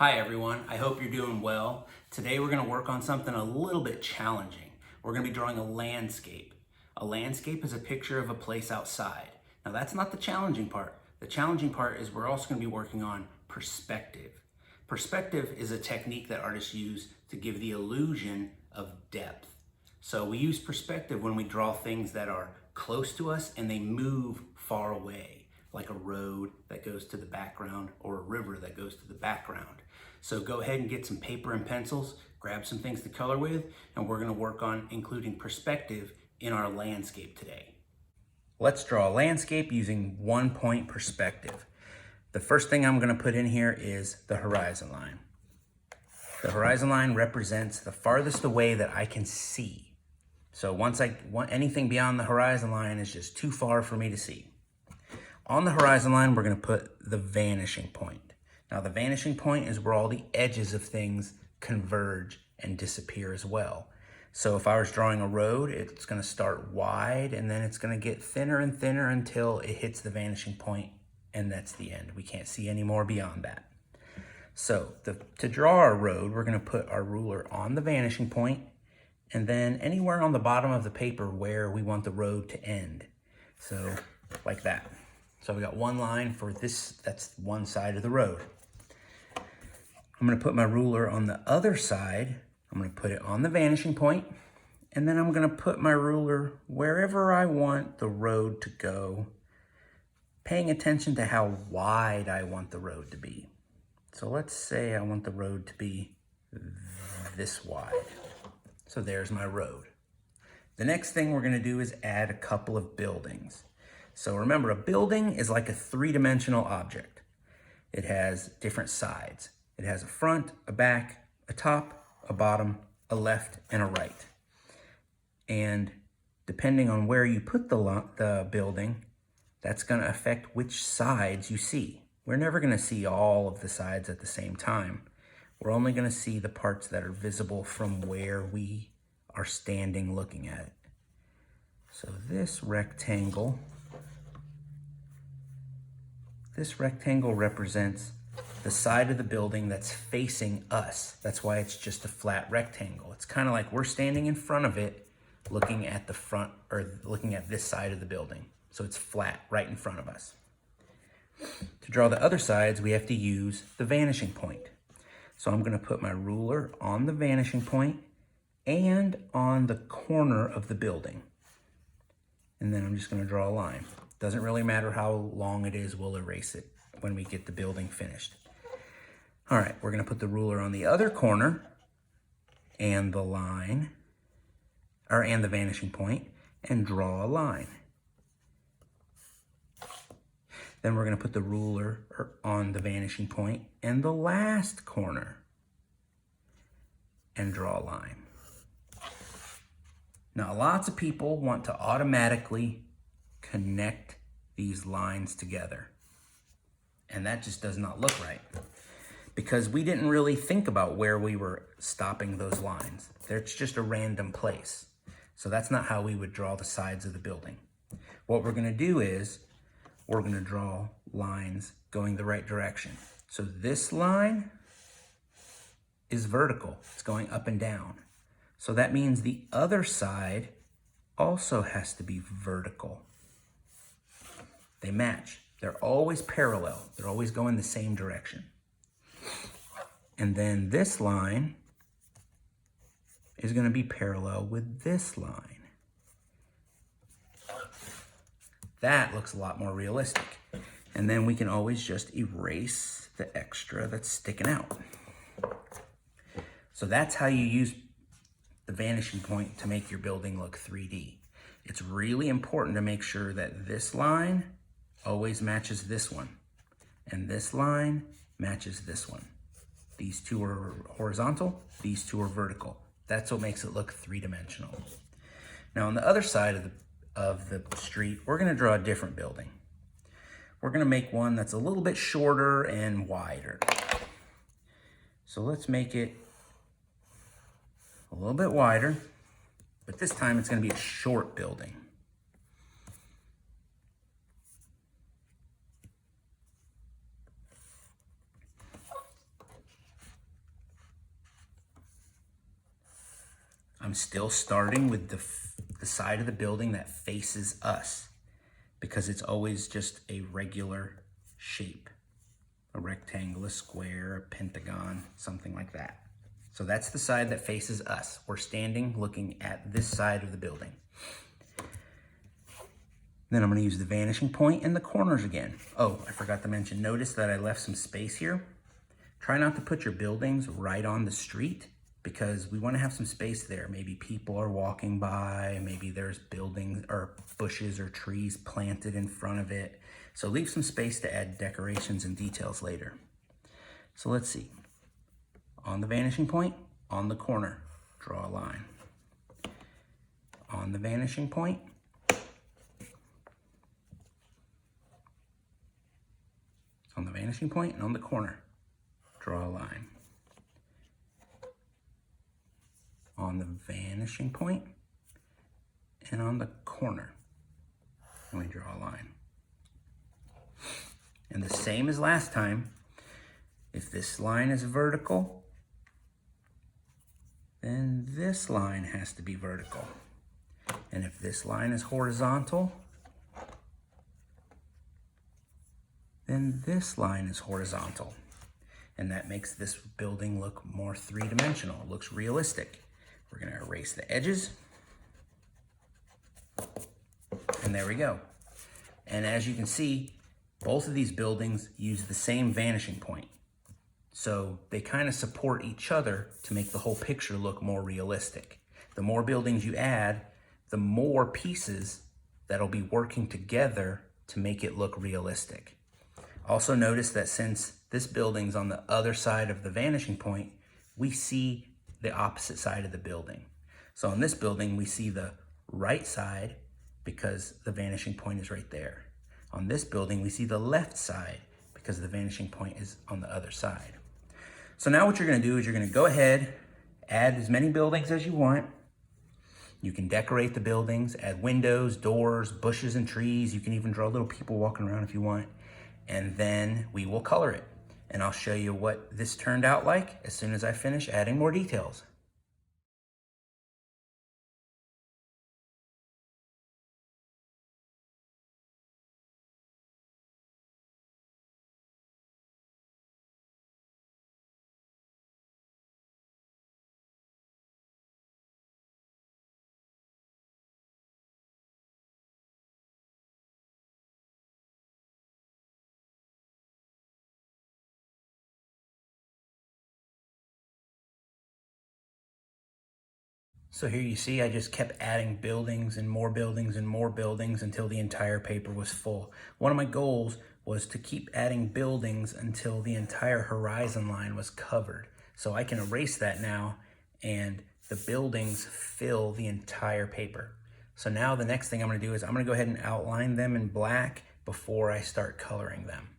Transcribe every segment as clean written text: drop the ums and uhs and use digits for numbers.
Hi everyone, I hope you're doing well. Today we're going to work on something a little bit challenging. We're going to be drawing a landscape. A landscape is a picture of a place outside. Now that's not the challenging part. The challenging part is we're also going to be working on perspective. Perspective is a technique that artists use to give the illusion of depth. So we use perspective when we draw things that are close to us and they move far away, like a road that goes to the background or a river that goes to the background. So go ahead and get some paper and pencils, grab some things to color with, and we're gonna work on including perspective in our landscape today. Let's draw a landscape using 1-point perspective. The first thing I'm gonna put in here is the horizon line. The horizon line represents the farthest away that I can see. So once I want anything beyond the horizon line is just too far for me to see. On the horizon line, we're going to put the vanishing point. Now, the vanishing point is where all the edges of things converge and disappear as well. So if I was drawing a road, it's going to start wide and then it's going to get thinner and thinner until it hits the vanishing point, and that's the end. We can't see any more beyond that. So to draw our road, we're going to put our ruler on the vanishing point and then anywhere on the bottom of the paper where we want the road to end. So like that. So we got one line for this, that's one side of the road. I'm gonna put my ruler on the other side. I'm gonna put it on the vanishing point, and then I'm gonna put my ruler wherever I want the road to go, paying attention to how wide I want the road to be. So let's say I want the road to be this wide. So there's my road. The next thing we're gonna do is add a couple of buildings. So remember, a building is like a three-dimensional object. It has different sides. It has a front, a back, a top, a bottom, a left, and a right. And depending on where you put the building, that's going to affect which sides you see. We're never going to see all of the sides at the same time. We're only going to see the parts that are visible from where we are standing looking at it. So this rectangle represents the side of the building that's facing us. That's why it's just a flat rectangle. It's kind of like we're standing in front of it, looking at the front, or looking at this side of the building. So it's flat right in front of us. To draw the other sides, we have to use the vanishing point. So I'm going to put my ruler on the vanishing point and on the corner of the building. And then I'm just going to draw a line. Doesn't really matter how long it is, we'll erase it when we get the building finished. All right, we're going to put the ruler on the other corner and the line, and the vanishing point, and draw a line. Then we're going to put the ruler on the vanishing point and the last corner and draw a line. Now, lots of people want to automatically connect these lines together. And that just does not look right because we didn't really think about where we were stopping those lines. It's just a random place. So that's not how we would draw the sides of the building. What we're gonna do is we're gonna draw lines going the right direction. So this line is vertical, it's going up and down. So that means the other side also has to be vertical. They match. They're always parallel. They're always going the same direction. And then this line is going to be parallel with this line. That looks a lot more realistic. And then we can always just erase the extra that's sticking out. So that's how you use the vanishing point to make your building look 3D. It's really important to make sure that this line always matches this one, and this line matches this one. These two are horizontal, these two are vertical. That's what makes it look three-dimensional. Now on the other side of the street, we're gonna draw a different building. We're gonna make one that's a little bit shorter and wider. So let's make it a little bit wider, but this time it's gonna be a short building. I'm still starting with the side of the building that faces us, because it's always just a regular shape, a rectangle, a square, a pentagon, something like that. So that's the side that faces us. We're standing looking at this side of the building. Then I'm going to use the vanishing point in the corners again. Oh, I forgot to mention, notice that I left some space here. Try not to put your buildings right on the street, because we want to have some space there. Maybe people are walking by, maybe there's buildings or bushes or trees planted in front of it. So leave some space to add decorations and details later. So let's see. On the vanishing point, on the corner, draw a line. On the vanishing point, on the vanishing point and on the corner, draw a line. On the vanishing point and on the corner, and we draw a line. And the same as last time, if this line is vertical, then this line has to be vertical. And if this line is horizontal, then this line is horizontal. And that makes this building look more three-dimensional. It looks realistic. We're gonna erase the edges. And there we go. And as you can see, both of these buildings use the same vanishing point. So they kind of support each other to make the whole picture look more realistic. The more buildings you add, the more pieces that'll be working together to make it look realistic. Also notice that since this building's on the other side of the vanishing point, we see the opposite side of the building. So on this building, we see the right side because the vanishing point is right there. On this building, we see the left side because the vanishing point is on the other side. So now what you're gonna do is you're gonna go ahead, add as many buildings as you want. You can decorate the buildings, add windows, doors, bushes and trees. You can even draw little people walking around if you want. And then we will color it. And I'll show you what this turned out like as soon as I finish adding more details. So here you see I just kept adding buildings and more buildings and more buildings until the entire paper was full. One of my goals was to keep adding buildings until the entire horizon line was covered. So I can erase that now and the buildings fill the entire paper. So now the next thing I'm gonna do is I'm gonna go ahead and outline them in black before I start coloring them.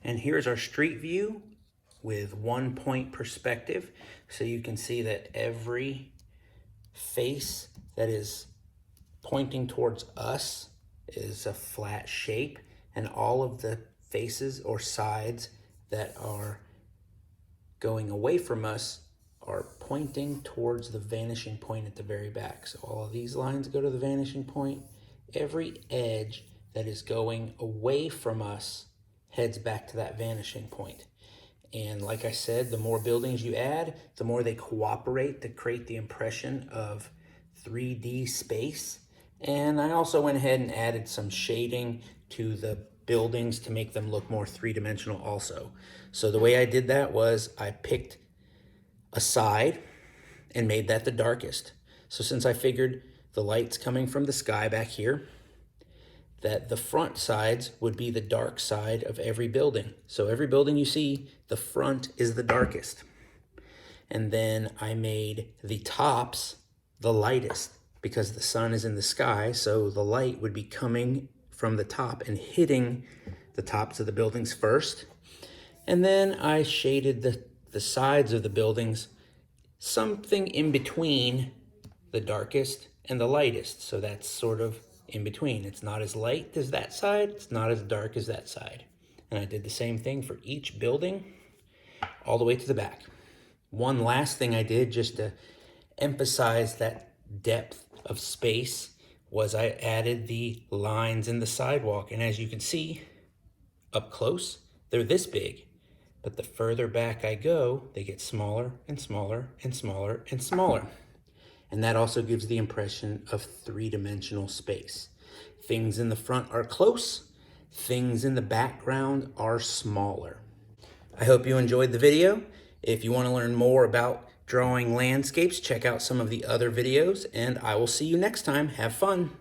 And here's our street view with 1 point perspective. So you can see that every face that is pointing towards us is a flat shape, and all of the faces or sides that are going away from us are pointing towards the vanishing point at the very back. So all of these lines go to the vanishing point. Every edge that is going away from us heads back to that vanishing point. And like I said, the more buildings you add, the more they cooperate to create the impression of 3D space. And I also went ahead and added some shading to the buildings to make them look more three-dimensional also. So the way I did that was I picked a side and made that the darkest. So since I figured the light's coming from the sky back here, that the front sides would be the dark side of every building. So every building you see, the front is the darkest. And then I made the tops the lightest because the sun is in the sky, so the light would be coming from the top and hitting the tops of the buildings first. And then I shaded the sides of the buildings something in between the darkest and the lightest. So that's sort of in between. It's not as light as that side, it's not as dark as that side. And I did the same thing for each building all the way to the back. One last thing I did just to emphasize that depth of space was I added the lines in the sidewalk. And as you can see up close, they're this big. But the further back I go, they get smaller and smaller and smaller and smaller. And that also gives the impression of three-dimensional space. Things in the front are close, things in the background are smaller. I hope you enjoyed the video. If you want to learn more about drawing landscapes, check out some of the other videos, and I will see you next time. Have fun.